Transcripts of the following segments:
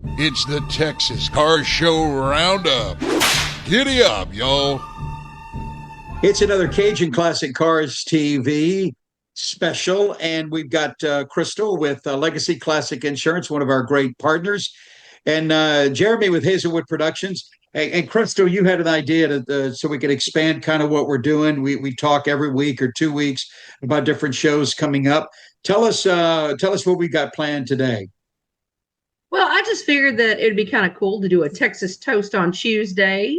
It's the Texas Car Show Roundup. Giddy up, y'all. It's another Cajun Classic Cars TV special, and we've got Crystal with Legacy Classic Insurance, one of our great partners, and Jeremy with Hazelwood Productions. And Crystal, you had an idea so we could expand kind of what we're doing. We talk every week or 2 weeks about different shows coming up. Tell us what we got planned today. Well, I just figured that it'd be kind of cool to do a Texas toast on Tuesday,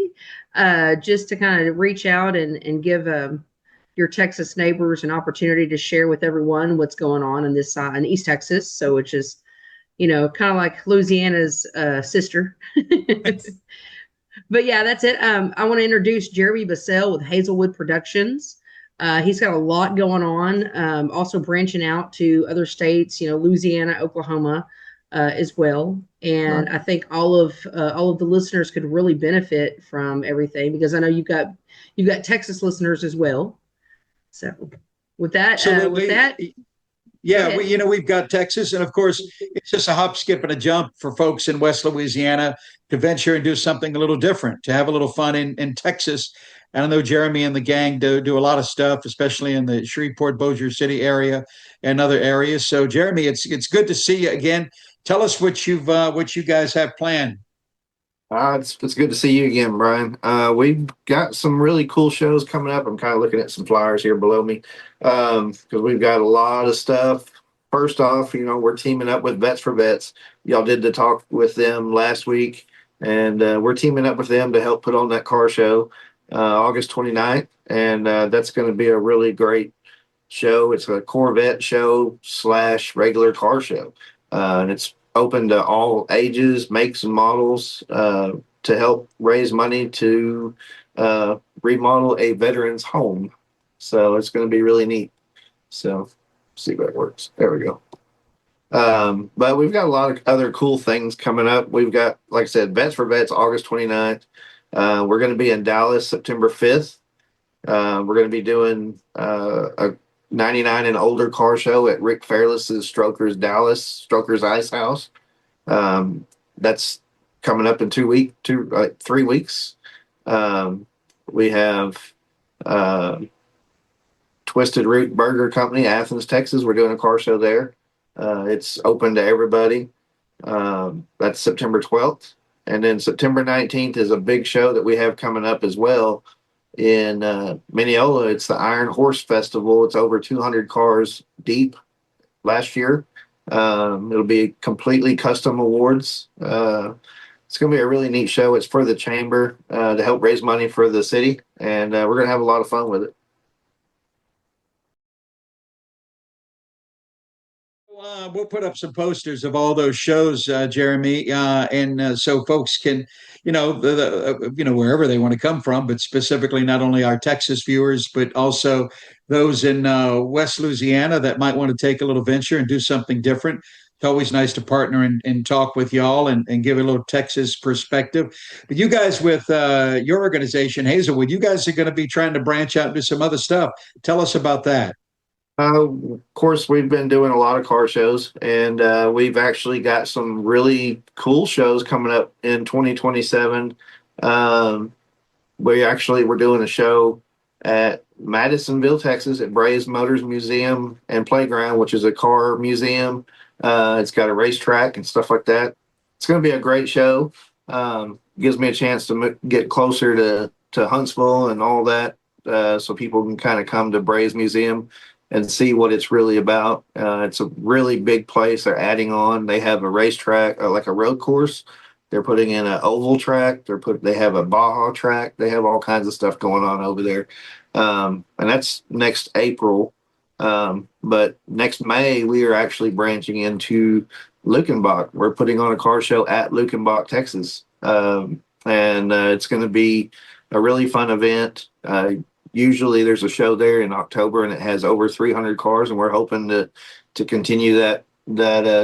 just to kind of reach out and give your Texas neighbors an opportunity to share with everyone what's going on in this side in East Texas. So, which is, kind of like Louisiana's sister. But yeah, that's it. I want to introduce Jeremy Bassell with Hazelwood Productions. He's got a lot going on, also branching out to other states, Louisiana, Oklahoma, as well. And I think all of the listeners could really benefit from everything, because I know you've got Texas listeners as well. So with that, yeah, we've got Texas, and of course, it's just a hop, skip, and a jump for folks in West Louisiana to venture and do something a little different, to have a little fun in Texas. And I know Jeremy and the gang do a lot of stuff, especially in the Shreveport, Bossier City area and other areas. So, Jeremy, it's good to see you again. Tell us what you guys have planned. It's good to see you again, Brian. We've got some really cool shows coming up. I'm kind of looking at some flyers here below me, because we've got a lot of stuff. First off, we're teaming up with Vets for Vets. Y'all did the talk with them last week, and we're teaming up with them to help put on that car show August 29th, and that's going to be a really great show. It's a Corvette show / regular car show, and it's open to all ages, makes, and models, to help raise money to remodel a veteran's home. So it's going to be really neat. So see if that works. There we go. But we've got a lot of other cool things coming up. We've got, like I said, Vets for Vets, August 29th. We're going to be in Dallas September 5th. We're going to be doing a 99 and older car show at Rick Fairless's Strokers Ice House. That's coming up in 3 weeks. We have Twisted Root Burger Company, Athens, Texas. We're doing a car show there. It's open to everybody. That's September 12th. And then September 19th is a big show that we have coming up as well in Mineola. It's the Iron Horse Festival. It's over 200 cars deep last year. It'll be completely custom awards. It's going to be a really neat show. It's for the chamber to help raise money for the city, and we're going to have a lot of fun with it. We'll put up some posters of all those shows, Jeremy, and so folks can, wherever they want to come from, but specifically not only our Texas viewers, but also those in West Louisiana that might want to take a little venture and do something different. It's always nice to partner and talk with y'all and give a little Texas perspective. But you guys with your organization, Hazelwood, you guys are going to be trying to branch out and do some other stuff. Tell us about that. Of course, we've been doing a lot of car shows, and we've actually got some really cool shows coming up in 2027. We're doing a show at Madisonville, Texas, at Braves Motors Museum and Playground, which is a car museum. It's got a racetrack and stuff like that. It's going to be a great show. Gives me a chance to get closer to Huntsville and all that, so people can kind of come to Braves Museum and see what it's really about. It's a really big place. They're adding on. They have a racetrack, like a road course. They're putting in an oval track. They have a Baja track. They have all kinds of stuff going on over there. And that's next April. But next May, we are actually branching into Luckenbach. We're putting on a car show at Luckenbach, Texas. And it's going to be a really fun event. Usually there's a show there in October, and it has over 300 cars, and we're hoping to continue that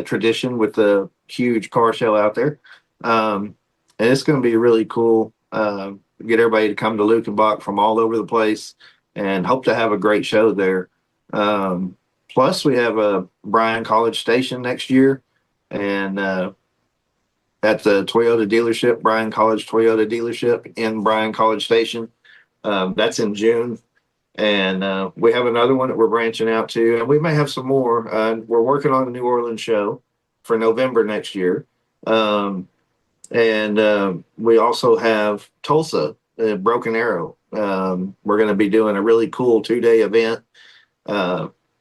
tradition with the huge car show out there. And it's going to be really cool. Get everybody to come to Luckenbach from all over the place, and hope to have a great show there. Plus, we have a Bryan College Station next year, and at the Toyota dealership, Bryan College Toyota dealership in Bryan College Station. That's in June. And we have another one that we're branching out to, and we may have some more. We're working on a New Orleans show for November next year. And we also have Tulsa, Broken Arrow. We're going to be doing a really cool 2-day event.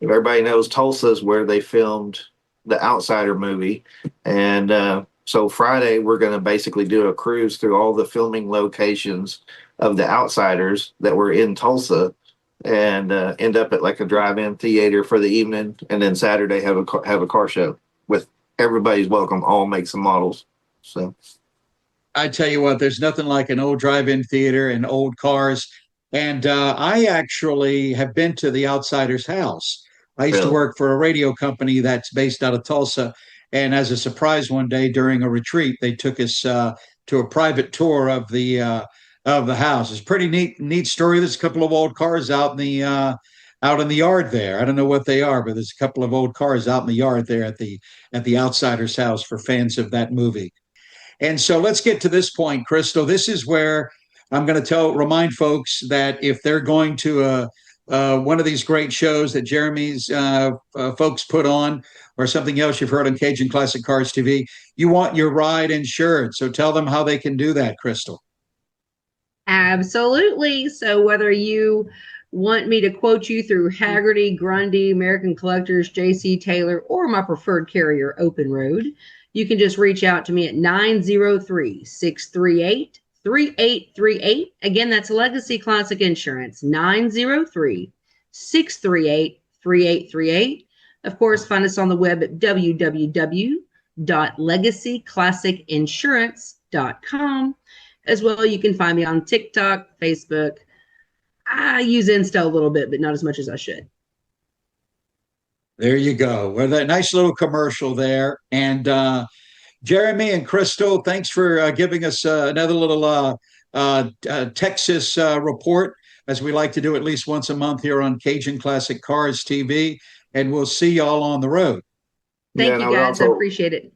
Everybody knows Tulsa is where they filmed the Outsider movie. And so Friday, we're going to basically do a cruise through all the filming locations of the Outsiders that were in Tulsa, and end up at like a drive-in theater for the evening. And then Saturday have a car show with everybody's welcome, all makes and models. So I tell you what, there's nothing like an old drive-in theater and old cars. And I actually have been to the Outsider's house. I used to work for a radio company that's based out of Tulsa. And as a surprise one day during a retreat, they took us to a private tour of the house. It's a pretty neat story. There's a couple of old cars out in the yard there. I don't know what they are, but there's a couple of old cars out in the yard there at the Outsider's house for fans of that movie. And so let's get to this point, Crystal. This is where I'm going to remind folks that if they're going to one of these great shows that Jeremy's folks put on, or something else you've heard on Cajun Classic Cars TV, you want your ride insured. So tell them how they can do that, Crystal. Absolutely. So whether you want me to quote you through Haggerty, Grundy, American Collectors, J.C. Taylor, or my preferred carrier, Open Road, you can just reach out to me at 903-638-3838. Again, that's Legacy Classic Insurance, 903-638-3838. Of course, find us on the web at www.legacyclassicinsurance.com. As well, you can find me on TikTok, Facebook. I use Insta a little bit, but not as much as I should. There you go. Well, that nice little commercial there. And Jeremy and Crystal, thanks for giving us another little Texas report, as we like to do at least once a month here on Cajun Classic Cars TV. And we'll see y'all on the road. Thank you, guys. I appreciate it.